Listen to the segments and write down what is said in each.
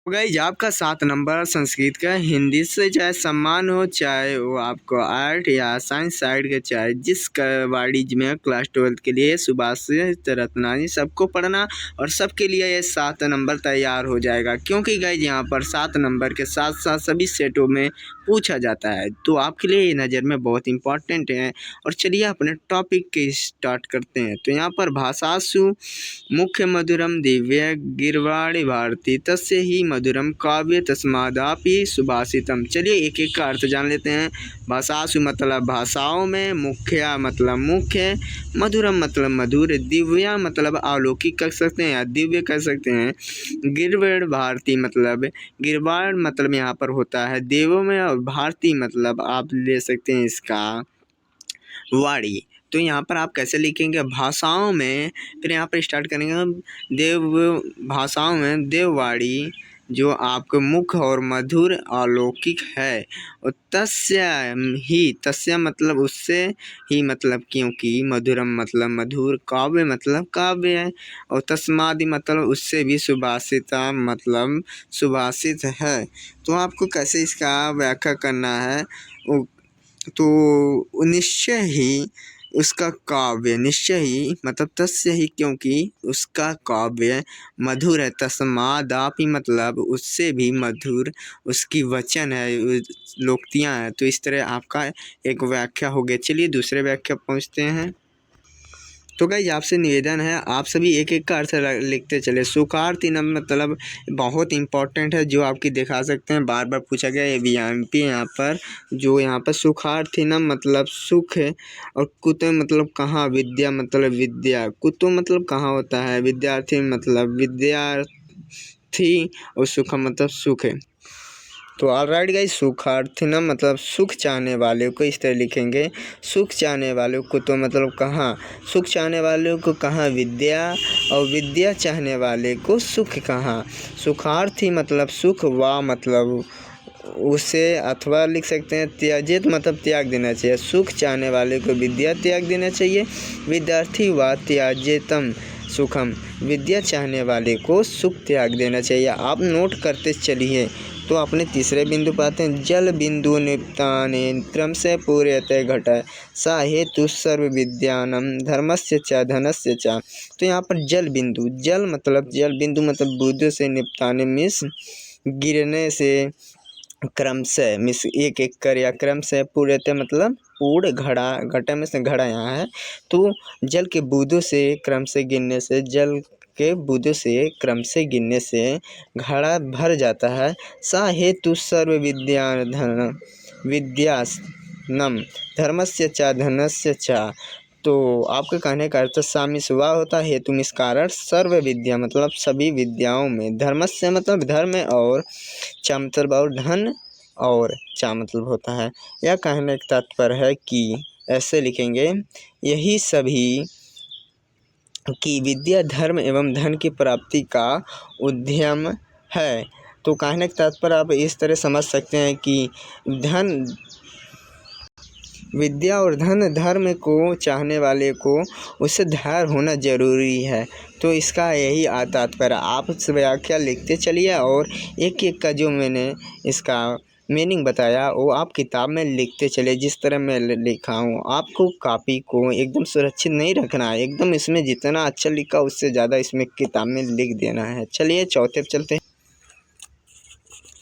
Guys आपका 7 number Sanskrit का हिंदी से चाहे सम्मान हो, चाहे वो आपको आर्ट या साइंस साइड के, चाहे जिस वाणिज्य में क्लास 12 के लिए सुभाष रत्नानी सबको पढ़ना और सबके लिए ये 7 नंबर तैयार हो जाएगा। क्योंकि गाइज यहाँ पर 7 नंबर के साथ साथ सभी सेटों में पूछा जाता है, तो आपके लिए ये नज़र में बहुत इंपॉर्टेंट है। और चलिए अपने टॉपिक के स्टार्ट करते हैं। तो यहाँ पर भाषासु मुख्य मधुरम दिव्य गिरवाणी भारती तस्य ही मधुरम काव्य तस्मादापि सुभाषितम। चलिए एक एक का अर्थ जान लेते हैं। भाषासु मतलब भाषाओं में, मुख्य मतलब मुख्य, मधुरम मतलब मधुर, दिव्या मतलब अलौकिक कह सकते हैं या दिव्य कह सकते हैं, गिरवाण भारती मतलब गिरवाण मतलब यहाँ पर होता है देवों में, और भारती मतलब आप ले सकते हैं इसका वाणी। तो यहाँ पर आप कैसे लिखेंगे भाषाओं में, फिर यहाँ पर स्टार्ट करेंगे देव भाषाओं में देववाणी जो आपके मुख्य और मधुर अलौकिक है। और तस्य ही, तस्य मतलब उससे, ही मतलब क्योंकि, मधुरम मतलब मधुर, काव्य मतलब काव्य है, और तस्मादि मतलब उससे भी, सुभाषिता मतलब सुभाषित है। तो आपको कैसे इसका व्याख्या करना है, तो निश्चय ही उसका काव्य, निश्चय ही मतलब तस्य ही क्योंकि उसका काव्य मधुर है, तस्मादापि मतलब उससे भी मधुर उसकी वचन है, लोक्तियाँ हैं। तो इस तरह आपका एक व्याख्या हो गया। चलिए दूसरे व्याख्या पहुँचते हैं। तो गाइस आपसे निवेदन है, आप सभी एक एक का अर्थ लिखते चले। सुखार्थीनम मतलब बहुत इंपॉर्टेंट है, जो आपकी दिखा सकते हैं, बार बार पूछा गया है VMP यहाँ पर। जो यहाँ पर सुखार्थीनम मतलब सुख है, और कुतो मतलब कहाँ, विद्या मतलब विद्या, कुतो मतलब कहाँ होता है, विद्यार्थी मतलब विद्यार्थी, और सुख मतलब सुख है। तो ऑलराइट गाइस, सुखार्थिनम मतलब सुख चाहने वाले को इस तरह लिखेंगे, सुख चाहने वालों को तो मतलब कहाँ, सुख चाहने वालों को कहाँ विद्या, और विद्या चाहने वाले को सुख कहाँ। सुखार्थी मतलब सुख, वा मतलब उसे, अथवा लिख सकते हैं त्याजित मतलब त्याग देना चाहिए। सुख चाहने वाले को विद्या त्याग देना चाहिए। विद्यार्थी व त्याजितम सुखम, विद्या चाहने वाले को सुख त्याग देना चाहिए। आप नोट करते चलिए। तो अपने तीसरे बिंदु पर आते हैं। जल बिंदु निप्ताने त्रम से पूर्यते घटाए सा हेतु सर्व विद्यानम धर्मस्य च धनस्य च। तो यहाँ पर जल बिंदु, जल मतलब जल बिंदु मतलब बुद्ध से, निपटाने मिस गिरने से, क्रम से मिस एक एक कर, या क्रम से पूर्यते मतलब पूर्ण, घड़ा घटा में से घड़ा यहाँ है। तो जल के बूंदों से क्रम से गिरने से, जल के बूंदों से क्रम से गिरने से घड़ा भर जाता है। सा हेतु सर्व विद्या धन विद्यानम धर्मस्य च धनस्य च। तो आपके कहने का अर्थ सामिस हुआ होता है, हेतु मिस कारण, सर्व विद्या मतलब सभी विद्याओं में, धर्मस्य मतलब धर्म, और चा मतलब और धन, और चा मतलब होता है। यह कहने का तात्पर्य है कि ऐसे लिखेंगे, यही सभी की विद्या धर्म एवं धन की प्राप्ति का उद्यम है। तो कहने का तात्पर्य आप इस तरह समझ सकते हैं कि धन, विद्या और धन, धर्म को चाहने वाले को उससे धैर्य होना जरूरी है। तो इसका यही तात्पर्य। आप व्याख्या लिखते चलिए, और एक एक का जो मैंने इसका मीनिंग बताया वो आप किताब में लिखते चले, जिस तरह मैं लिखा हूँ। आपको कॉपी को एकदम सुरक्षित नहीं रखना है, एकदम इसमें जितना अच्छा लिखा उससे ज़्यादा इसमें किताब में लिख देना है। चलिए चौथे पे चलते हैं।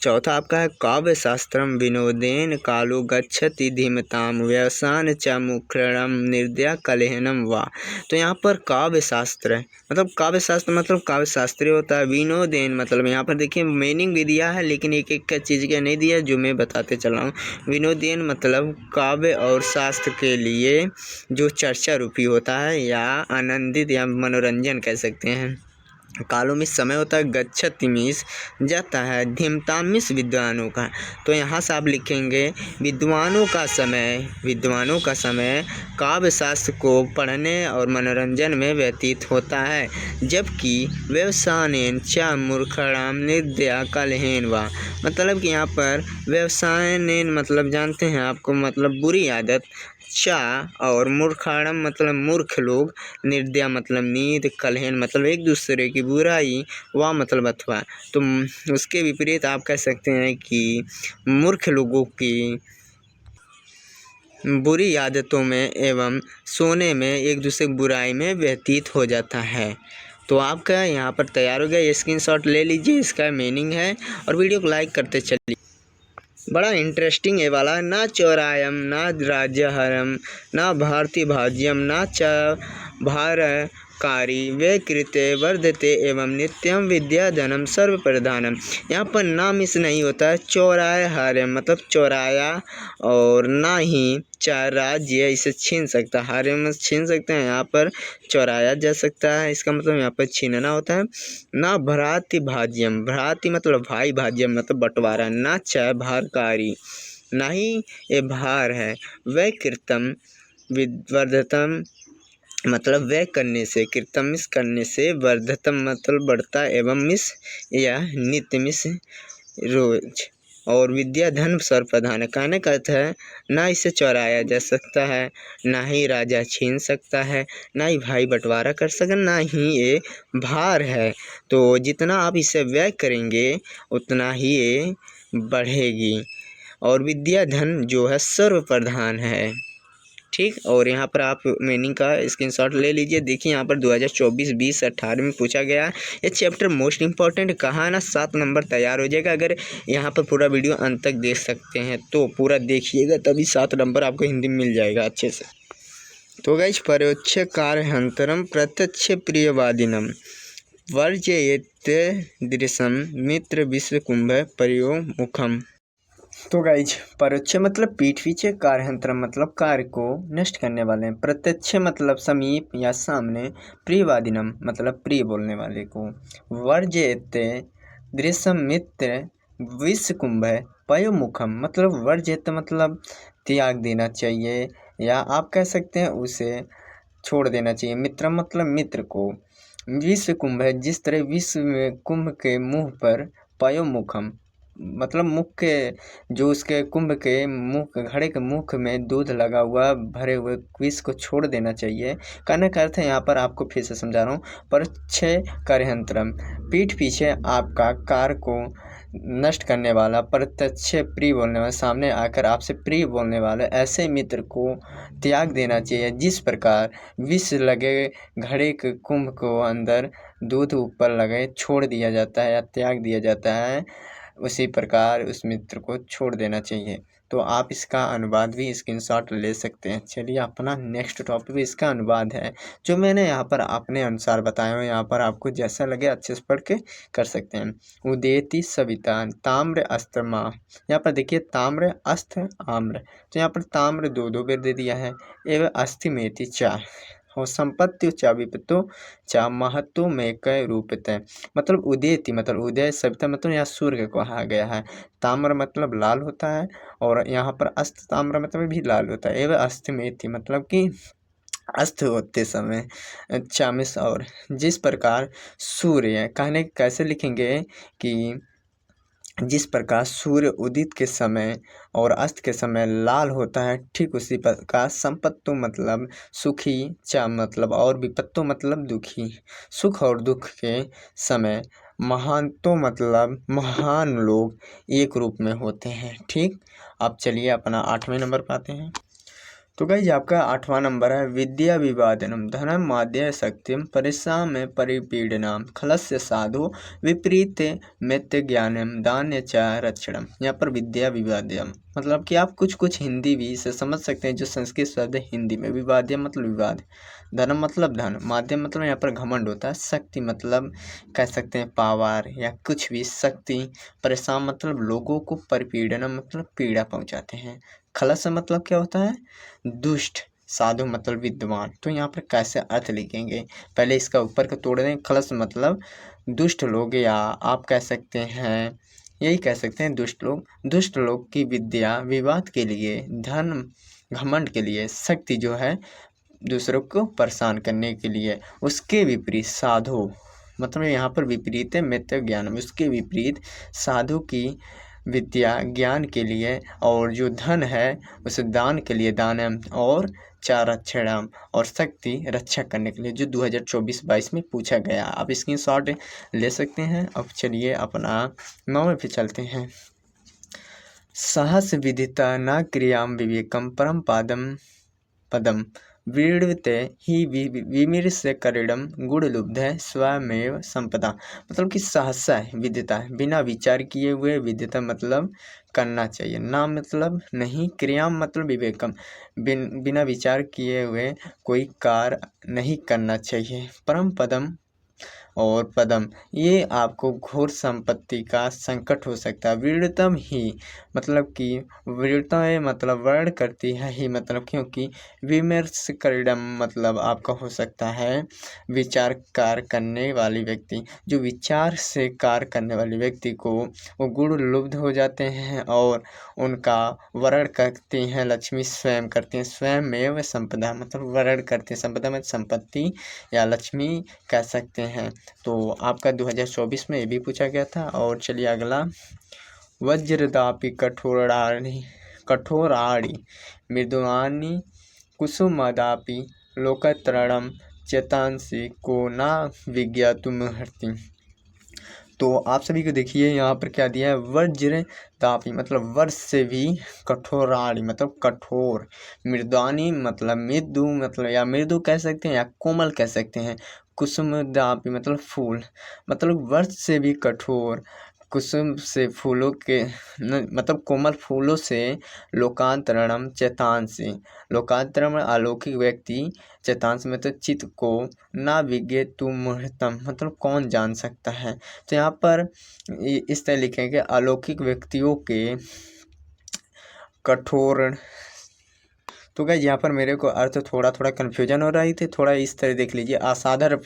चौथा आपका है काव्य शास्त्रम विनोदेन कालो गच्छति धीमताम व्यवसान च मुखरणम निर्दया कलेहनम वा। तो यहाँ पर काव्य शास्त्र है, मतलब काव्य शास्त्र मतलब काव्य शास्त्रीय होता है। विनोदेन मतलब यहाँ पर देखिए मीनिंग भी दिया है, लेकिन एक एक का चीज़ का नहीं दिया, जो मैं बताते चल रहा हूँ। विनोदेन मतलब काव्य और शास्त्र के लिए जो चर्चा रूपी होता है, या आनंदित या मनोरंजन कह सकते हैं। कालो मिस समय होता है, गच्छति मिस जाता है, धीमता मिस विद्वानों का। तो यहाँ से आप लिखेंगे विद्वानों का समय, विद्वानों का समय काव्य शास्त्र को पढ़ने और मनोरंजन में व्यतीत होता है। जबकि व्यवसायन च मूर्खणाम निर्दया कलहेन वा, मतलब कि यहाँ पर व्यवसाय ने मतलब जानते हैं आपको मतलब बुरी आदत, चा और मूर्खाड़म मतलब मूर्ख लोग, निर्दया मतलब नींद, कलहन मतलब एक दूसरे की बुराई, व मतलब अथवा। तो उसके विपरीत आप कह सकते हैं कि मूर्ख लोगों की बुरी आदतों में एवं सोने में एक दूसरे की बुराई में व्यतीत हो जाता है। तो आपका यहाँ पर तैयार हो गया, ये स्क्रीनशॉट ले लीजिए, इसका मीनिंग है और वीडियो को लाइक करते चलिए। बड़ा इंटरेस्टिंग है वाला। ना चौरायम ना राज्यहरम ना भारती भाज्यम ना च भारकारी वे कृत्य वर्धते एवं नित्यम विद्याधनम सर्व प्रधानम। यहाँ पर ना मिस नहीं होता है, चौराय हार्यम मतलब चौराया, और ना ही चार राज्य इसे छीन सकता, हार्यम छीन सकते हैं, यहाँ पर चौराया जा सकता है, इसका मतलब यहाँ पर छीनना होता है। ना भ्राति भाज्यम, भ्राति मतलब भाई, भाज्यम मतलब बंटवारा, ना च भारकारी ना ही ये भार है, वह कृतम विवर्धतम मतलब वह करने से, कृतम मिस करने से, वर्धतम मतलब बढ़ता एवं मिस या नित्य मिस रोज, और विद्या धन सर्वप्रधान। कहने का अर्थ है ना इसे चौराया जा सकता है, ना ही राजा छीन सकता है, ना ही भाई बंटवारा कर सके, ना ही ये भार है। तो जितना आप इसे व्यय करेंगे उतना ही ये बढ़ेगी, और विद्या धन जो है सर्वप्रधान है। ठीक, और यहाँ पर आप मीनिंग का स्क्रीनशॉट ले लीजिए। देखिए यहाँ पर 2024-20-18 में पूछा गया है ये चैप्टर मोस्ट इंपॉर्टेंट। कहा ना 7 नंबर तैयार हो जाएगा। अगर यहाँ पर पूरा वीडियो अंत तक देख सकते हैं तो पूरा देखिएगा, तभी 7 नंबर आपको हिंदी में मिल जाएगा अच्छे से। तो गाइस, परोक्ष कार्यहंतरम प्रत्यक्ष प्रियवादिनम वर्जयेत दृशम मित्र विश्वकुंभ पर्योमुखम। तो गाइज, परोक्ष मतलब पीठ पीछे, कार्यहंत्र मतलब कार्य को नष्ट करने वाले, प्रत्यक्ष मतलब समीप या सामने, प्रियवादिनम मतलब प्रिय बोलने वाले को, वर्जयते दृश्यम मित्र विश्वकुंभ पयोमुखम मतलब वर्जयत मतलब त्याग देना चाहिए, या आप कह सकते हैं उसे छोड़ देना चाहिए। मित्र मतलब मित्र को, विश्व कुंभ है जिस तरह विश्व में कुंभ के मुंह पर, पयोमुखम मतलब मुख के, जो उसके कुंभ के मुख, घड़े के मुख में दूध लगा हुआ भरे हुए विष को छोड़ देना चाहिए। कहने का अर्थ है, यहाँ पर आपको फिर से समझा रहा हूँ, परच्छे कार्यहंत्रम पीठ पीछे आपका कार्य को नष्ट करने वाला, प्रत्यक्ष प्रिय बोलने वाला, सामने आकर आपसे प्रिय बोलने वाले ऐसे मित्र को त्याग देना चाहिए। जिस प्रकार विष लगे घड़े के कुंभ को अंदर दूध ऊपर लगे छोड़ दिया जाता है या त्याग दिया जाता है, उसी प्रकार उस मित्र को छोड़ देना चाहिए। तो आप इसका अनुवाद भी स्क्रीनशॉट ले सकते हैं। चलिए, अपना नेक्स्ट टॉपिक भी इसका अनुवाद है, जो मैंने यहाँ पर अपने अनुसार बताया हूँ। यहाँ पर आपको जैसा लगे अच्छे से पढ़ के कर सकते हैं। उदेति सविता ताम्र अस्त्रमा, यहाँ पर देखिए ताम्र अस्त्र आम्र, तो यहाँ पर ताम्र 2 बेर दे दिया है, एवं अस्थि मेथी 4, और संपत्ति चा विपत्तो चा महत्व में कई रूपते, मतलब उदेति मतलब उदय, सविता मतलब यहाँ सूर्य को कहा गया है, ताम्र मतलब लाल होता है, और यहाँ पर अस्त ताम्र मतलब भी लाल होता है, एवं अस्थि मेथी मतलब कि अस्त होते समय चामिस, और जिस प्रकार सूर्य, कहने कैसे लिखेंगे कि जिस प्रकार सूर्य उदित के समय और अस्त के समय लाल होता है, ठीक उसी प्रकार संपत्तु मतलब सुखी, चा मतलब और विपत्तु मतलब दुखी, सुख और दुख के समय महानतो मतलब महान लोग एक रूप में होते हैं। ठीक, अब चलिए अपना 8वें नंबर पर आते हैं। तो गाइज, आपका 8वां नंबर है विद्या विवादनम धनम माध्य शक्तिम परिश्रम में परिपीडनम खलस्य साधु विपरीत मित्य ज्ञानम दान्य च रक्षणम। यहाँ पर विद्या विवाद्यम मतलब कि आप कुछ हिंदी भी इसे समझ सकते हैं, जो संस्कृत शब्द है हिंदी में। विवाद्यम मतलब विवाद, धनम मतलब धन, माध्यम मतलब यहाँ पर घमंड होता है, शक्ति मतलब कह सकते हैं पावर या कुछ भी शक्ति, परिश्रम मतलब लोगों को, परिपीडनम मतलब पीड़ा पहुँचाते हैं, खलस मतलब क्या होता है दुष्ट, साधु मतलब विद्वान। तो यहाँ पर कैसे अर्थ लिखेंगे, पहले इसका ऊपर का तोड़ दें। खलस मतलब दुष्ट लोग, या आप कह सकते हैं, यही कह सकते हैं दुष्ट लोग की विद्या विवाद के लिए, धन घमंड के लिए, शक्ति जो है दूसरों को परेशान करने के लिए, उसके विपरीत साधु मतलब यहाँ पर विपरीत है मित्य ज्ञान, उसके विपरीत साधु की विद्या ज्ञान के लिए, और जो धन है उसे दान के लिए दानम, और चारक्षणम, और शक्ति रक्षा करने के लिए, जो 2024-22 में पूछा गया। आप स्क्रीनशॉट ले सकते हैं। अब चलिए अपना 9वें पे चलते हैं। सहस विदिता न क्रियाम विवेकम परम पदम विड़ते ही विमृश करिणम गुणलुब्ध स्वयमेव संपदा। मतलब कि सहसा विदिता बिना विचार किए हुए, विदिता मतलब करना चाहिए, ना मतलब नहीं, क्रियाम मतलब विवेकम बिना विचार किए हुए कोई कार्य नहीं करना चाहिए। परम पदम और पदम, ये आपको घोर संपत्ति का संकट हो सकता है। विरतम ही मतलब कि विरता मतलब वर्ण करती है ही, मतलब क्योंकि विमर्श करिडम मतलब आपका हो सकता है विचार कार्य करने वाली व्यक्ति, जो विचार से कार्य करने वाले व्यक्ति को वो गुण लुब्ध हो जाते हैं और उनका वर्ण करती हैं लक्ष्मी स्वयं करती हैं। स्वयं में व संपदा मतलब वर्ण करती हैं, संपदा में संपत्ति या लक्ष्मी कह सकते हैं। तो आपका 2024 में ये भी पूछा गया था। और चलिए अगला, वज्रदापि कठोराणि मृदुआनि कुसुमदापि लोकत्रणम चेतांसी को ना विज्ञातुमर्हति। तो आप सभी को देखिए यहाँ पर क्या दिया है, वज्र दापी मतलब वर्ष से भी कठोराणी मतलब कठोर, मृदुआनी मतलब मृदु मतलब या मृदु कह सकते हैं या कोमल कह सकते हैं, कुसुम दापी मतलब फूल, मतलब वर्ष से भी कठोर, कुसुम से फूलों के मतलब कोमल फूलों से, लोकांतरणम चेतांसी लोकांतरण अलौकिक व्यक्ति, चेतांश मतलब चित्त को, ना विज्ञे तु मुहूर्तम मतलब कौन जान सकता है। तो यहाँ पर इस तरह लिखेंगे अलौकिक व्यक्तियों के कठोर। तो गाइस यहाँ पर मेरे को अर्थ थोड़ा थोड़ा कन्फ्यूजन हो रही थी, थोड़ा इस तरह देख लीजिए, असाधारण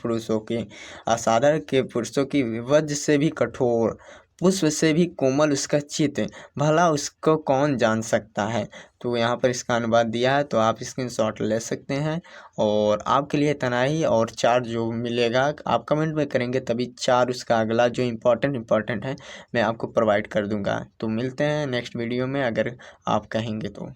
के पुरुषों की वज्र से भी कठोर, पुष्प से भी कोमल उसका चित्त, भला उसको कौन जान सकता है। तो यहाँ पर इसका अनुवाद दिया है, तो आप स्क्रीनशॉट ले सकते हैं। और आपके लिए इतना ही, और 4 जो मिलेगा आप कमेंट में करेंगे तभी 4 उसका अगला जो इम्पोर्टेंट है मैं आपको प्रोवाइड कर दूंगा। तो मिलते हैं नेक्स्ट वीडियो में अगर आप कहेंगे तो।